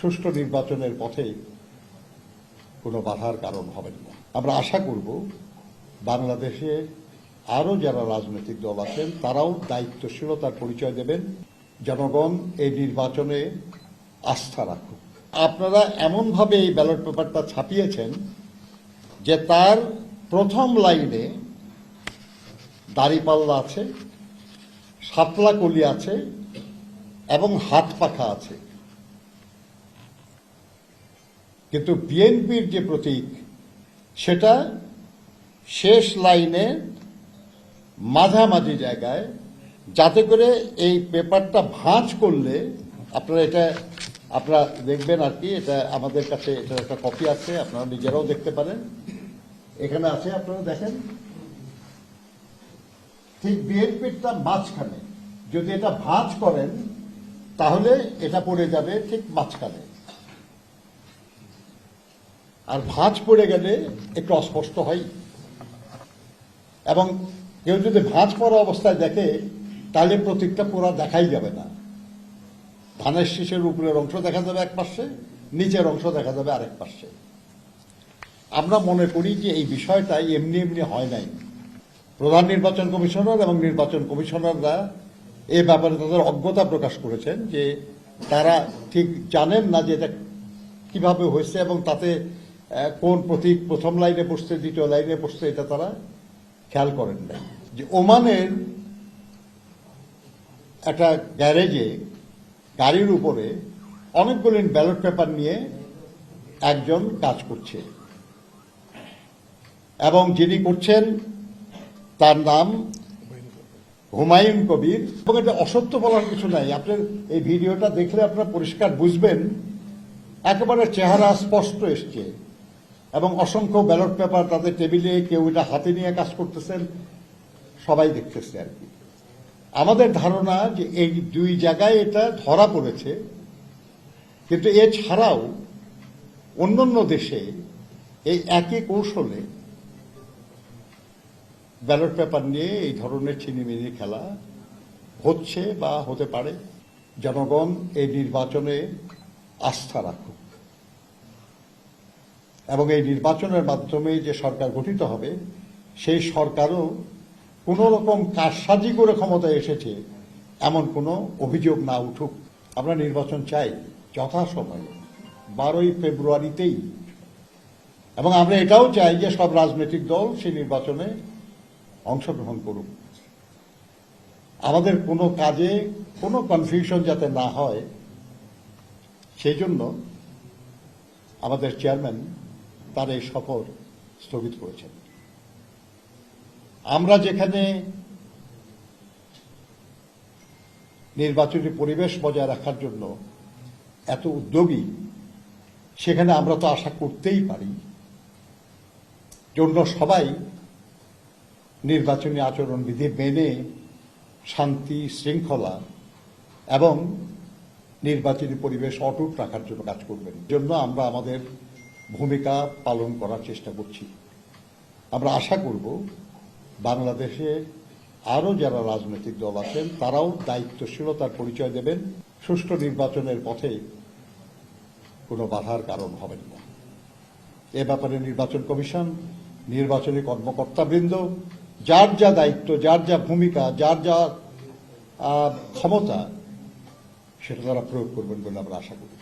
সুষ্ঠু নির্বাচনের পথে কোনো বাধার কারণ হবেন না। আমরা আশা করব বাংলাদেশে আরও যারা রাজনৈতিক দল আছেন তারাও দায়িত্বশীলতার পরিচয় দেবেন, জনগণ এই নির্বাচনে আস্থা রাখুক। আপনারা এমনভাবে এই ব্যালট পেপারটা ছাপিয়েছেন যে তার প্রথম লাইনে দাড়িপাল্লা আছে, শাপলা কলি আছে এবং হাত পাখা আছে, কিন্তু বিএনপির যে প্রতীক সেটা শেষ লাইনে মাঝামাঝি জায়গায়, যাতে করে এই পেপারটা ভাঁজ করলে আপনারা দেখবেন আর কি। এটা আমাদের কাছে এটার একটা কপি আছে, আপনারা নিজেরাও দেখতে পারেন, এখানে আছে, আপনারা দেখেন। ঠিক বিএনপিরটা মাঝখানে, যদি এটা ভাঁজ করেন তাহলে এটা পড়ে যাবে ঠিক মাঝখানে, আর ভাঁজ পড়ে গেলে একটু অস্পষ্ট হয়। এবং কেউ যদি ভাঁজ পড়া অবস্থায় দেখে তাহলে প্রতীকটা পুরো দেখাই যাবে না। ধানের শীষের উপরের অংশ দেখা যাবে এক পাশে, নিচের অংশ দেখা যাবে আরেক পাশে। আমরা মনে করি যে এই বিষয়টা এমনি এমনি হয় নাই। প্রধান নির্বাচন কমিশনার এবং নির্বাচন কমিশনাররা এ ব্যাপারে তাদের অজ্ঞতা প্রকাশ করেছেন যে তারা ঠিক জানেন না যে এটা কিভাবে হয়েছে এবং তাতে কোন প্রতীক প্রথম লাইনে পড়ছে দ্বিতীয় লাইনে পড়ছে এটা তারা খেয়াল করেন নাই। যে ওমানের একটা গ্যারেজে গাড়ির উপরে অনেকগুলো ব্যালট পেপার নিয়ে একজন কাজ করছে এবং যিনি করছেন তার নাম হুমায়ুন কবির। এবং এটা অসত্য বলার কিছু নাই, আপনার এই ভিডিওটা দেখলে আপনারা পরিষ্কার বুঝবেন, একেবারে চেহারা স্পষ্ট এসছে এবং অসংখ্য ব্যালট পেপার তাদের টেবিলে, কেউ এটা হাতে নিয়ে কাজ করতেছেন, সবাই দেখতেছে আর কি। আমাদের ধারণা যে এই দুই জায়গায় এটা ধরা পড়েছে, কিন্তু এছাড়াও অন্যান্য দেশে এই একই কৌশলে ব্যালট পেপার নিয়ে এই ধরনের ছিনিমিনি খেলা হচ্ছে বা হতে পারে। জনগণ এই নির্বাচনে আস্থা রাখুক এবং এই নির্বাচনের মাধ্যমে যে সরকার গঠিত হবে সেই সরকারও কোনো রকম কারসাজি করে ক্ষমতায় এসেছে এমন কোনো অভিযোগ না উঠুক। আমরা নির্বাচন চাই যথাসময়ে 12ই ফেব্রুয়ারিতেই, এবং আমরা এটাও চাই যে সব রাজনৈতিক দল সেই নির্বাচনে অংশগ্রহণ করুক। আমাদের কোনো কাজে কোনো কনফিউশন যাতে না হয় সেই জন্য আমাদের চেয়ারম্যান তার এই সফর স্থগিত করেছেন। আমরা যেখানে নির্বাচনী পরিবেশ বজায় রাখার জন্য এত উদ্যোগী, সেখানে আমরা তো আশা করতেই পারি জন্য সবাই নির্বাচনী আচরণবিধি মেনে শান্তি শৃঙ্খলা এবং নির্বাচনী পরিবেশ অটুট রাখার জন্য কাজ করবেন। জন্য আমরা আমাদের ভূমিকা পালন করার চেষ্টা করছি। আমরা আশা করব বাংলাদেশে আরও যারা রাজনৈতিক দল আছেন তারাও দায়িত্বশীলতার পরিচয় দেবেন, সুষ্ঠু নির্বাচনের পথে কোনো বাধার কারণ হবেন না। এ ব্যাপারে নির্বাচন কমিশন, নির্বাচনী কর্মকর্তাবৃন্দ যার যা দায়িত্ব, যার যা ভূমিকা, যার যা ক্ষমতা সেটা তারা প্রয়োগ করবেন বলে আমরা আশা করি।